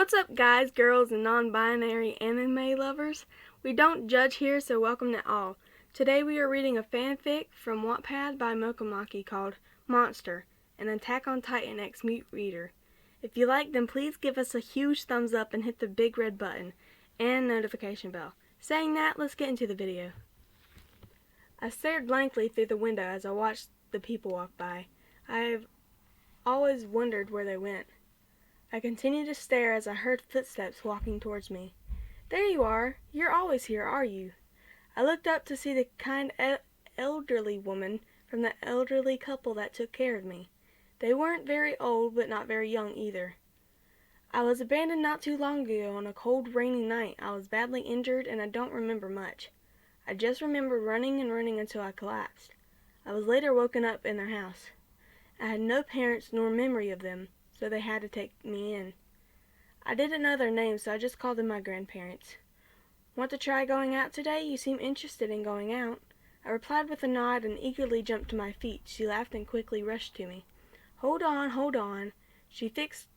What's up, guys, girls, and non-binary anime lovers? We don't judge here, so welcome to all. Today we are reading a fanfic from Wattpad by Mokomaki called Monster, an Attack on Titan X mute reader. If you like, then please give us a huge thumbs up and hit the big red button and notification bell. Saying that, let's get into the video. I stared blankly through the window as I watched the people walk by. I've always wondered where they went. I continued to stare as I heard footsteps walking towards me. There you are! You're always here, are you? I looked up to see the kind elderly woman from the elderly couple that took care of me. They weren't very old, but not very young either. I was abandoned not too long ago on a cold, rainy night. I was badly injured, and I don't remember much. I just remember running and running until I collapsed. I was later woken up in their house. I had no parents nor memory of them, so they had to take me in. I didn't know their names, so I just called them my grandparents. Want to try going out today? You seem interested in going out. I replied with a nod and eagerly jumped to my feet. She laughed and quickly rushed to me. Hold on. She faced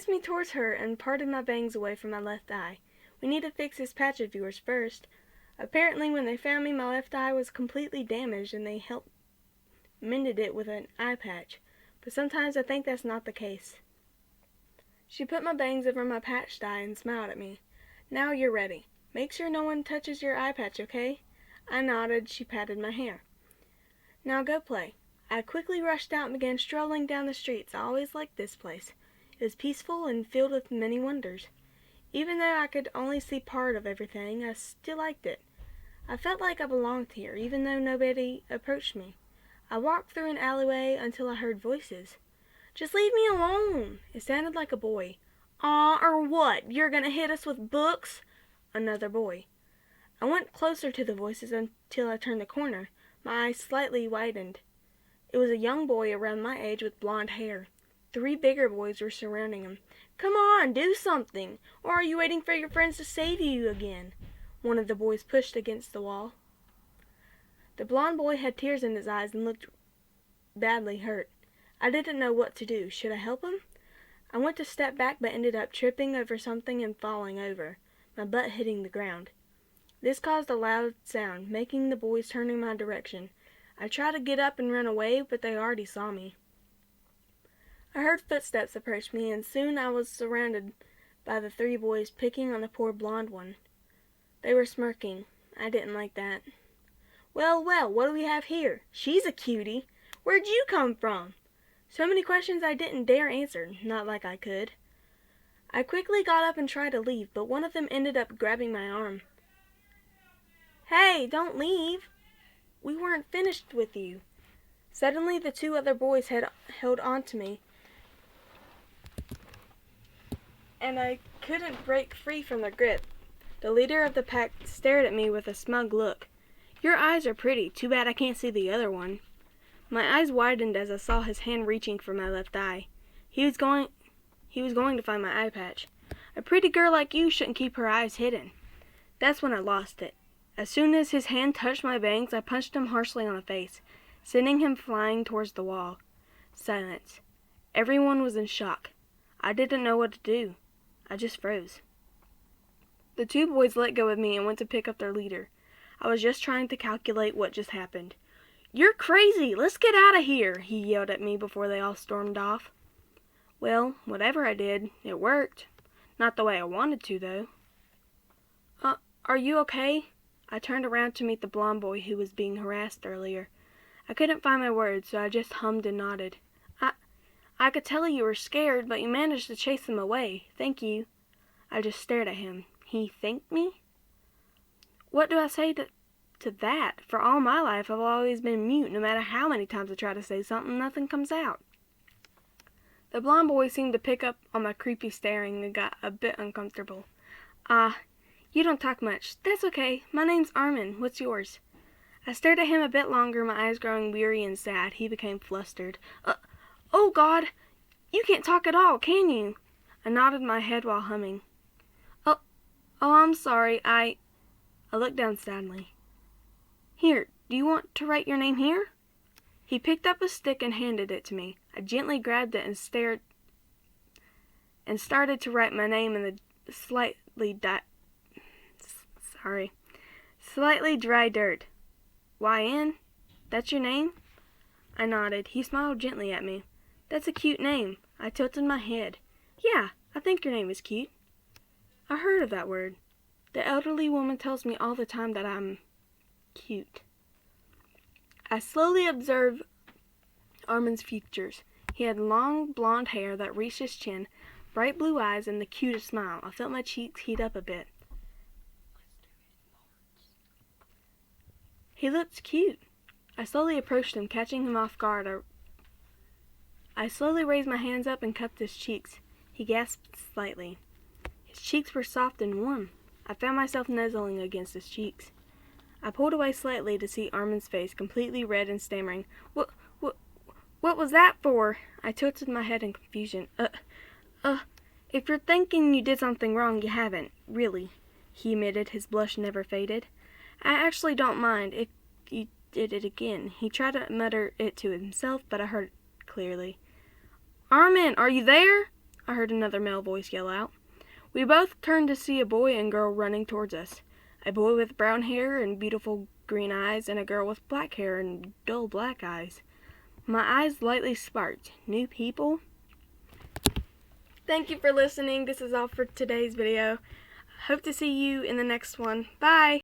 me towards her and parted my bangs away from my left eye. We need to fix this patch of yours first. Apparently, when they found me, my left eye was completely damaged and they mended it with an eye patch. But sometimes I think that's not the case. She put my bangs over my patched eye and smiled at me. Now you're ready. Make sure no one touches your eye patch, okay? I nodded. She patted my hair. Now go play. I quickly rushed out and began strolling down the streets. I always liked this place. It was peaceful and filled with many wonders. Even though I could only see part of everything, I still liked it. I felt like I belonged here, even though nobody approached me. I walked through an alleyway until I heard voices. Just leave me alone! It sounded like a boy. Aw, or what? You're gonna hit us with books? Another boy. I went closer to the voices until I turned the corner. My eyes slightly widened. It was a young boy around my age with blonde hair. 3 bigger boys were surrounding him. Come on, do something! Or are you waiting for your friends to save you again? One of the boys pushed against the wall. The blonde boy had tears in his eyes and looked badly hurt. I didn't know what to do. Should I help him? I went to step back but ended up tripping over something and falling over, my butt hitting the ground. This caused a loud sound, making the boys turn in my direction. I tried to get up and run away, but they already saw me. I heard footsteps approach me, and soon I was surrounded by the 3 boys picking on the poor blonde one. They were smirking. I didn't like that. Well, what do we have here? She's a cutie. Where'd you come from? So many questions I didn't dare answer, not like I could. I quickly got up and tried to leave, but one of them ended up grabbing my arm. Hey, don't leave. We weren't finished with you. Suddenly, the 2 other boys had held on to me, and I couldn't break free from their grip. The leader of the pack stared at me with a smug look. Your eyes are pretty. Too bad I can't see the other one. My eyes widened as I saw his hand reaching for my left eye. He was going to find my eye patch. A pretty girl like you shouldn't keep her eyes hidden. That's when I lost it. As soon as his hand touched my bangs, I punched him harshly on the face, sending him flying towards the wall. Silence. Everyone was in shock. I didn't know what to do. I just froze. The 2 boys let go of me and went to pick up their leader. I was just trying to calculate what just happened. You're crazy! Let's get out of here! He yelled at me before they all stormed off. Well, whatever I did, it worked. Not the way I wanted to, though. Are you okay? I turned around to meet the blonde boy who was being harassed earlier. I couldn't find my words, so I just hummed and nodded. I could tell you were scared, but you managed to chase them away. Thank you. I just stared at him. He thanked me? What do I say to that? For all my life, I've always been mute. No matter how many times I try to say something, nothing comes out. The blonde boy seemed to pick up on my creepy staring and got a bit uncomfortable. You don't talk much. That's okay. My name's Armin. What's yours? I stared at him a bit longer, my eyes growing weary and sad. He became flustered. Oh God! You can't talk at all, can you? I nodded my head while humming. Oh, I'm sorry. I looked down sadly. Here, do you want to write your name here? He picked up a stick and handed it to me. I gently grabbed it and started to write my name in the slightly dry dirt. YN? That's your name? I nodded. He smiled gently at me. That's a cute name. I tilted my head. Yeah, I think your name is cute. I heard of that word. The elderly woman tells me all the time that I'm cute. I slowly observed Armin's features. He had long blonde hair that reached his chin, bright blue eyes, and the cutest smile. I felt my cheeks heat up a bit. He looked cute. I slowly approached him, catching him off guard. I slowly raised my hands up and cupped his cheeks. He gasped slightly. His cheeks were soft and warm. I found myself nuzzling against his cheeks. I pulled away slightly to see Armin's face, completely red and stammering. What was that for? I tilted my head in confusion. If you're thinking you did something wrong, you haven't, really, he admitted, his blush never faded. I actually don't mind if you did it again. He tried to mutter it to himself, but I heard it clearly. Armin, are you there? I heard another male voice yell out. We both turned to see a boy and girl running towards us. A boy with brown hair and beautiful green eyes, and a girl with black hair and dull black eyes. My eyes lightly sparked. New people? Thank you for listening. This is all for today's video. Hope to see you in the next one. Bye!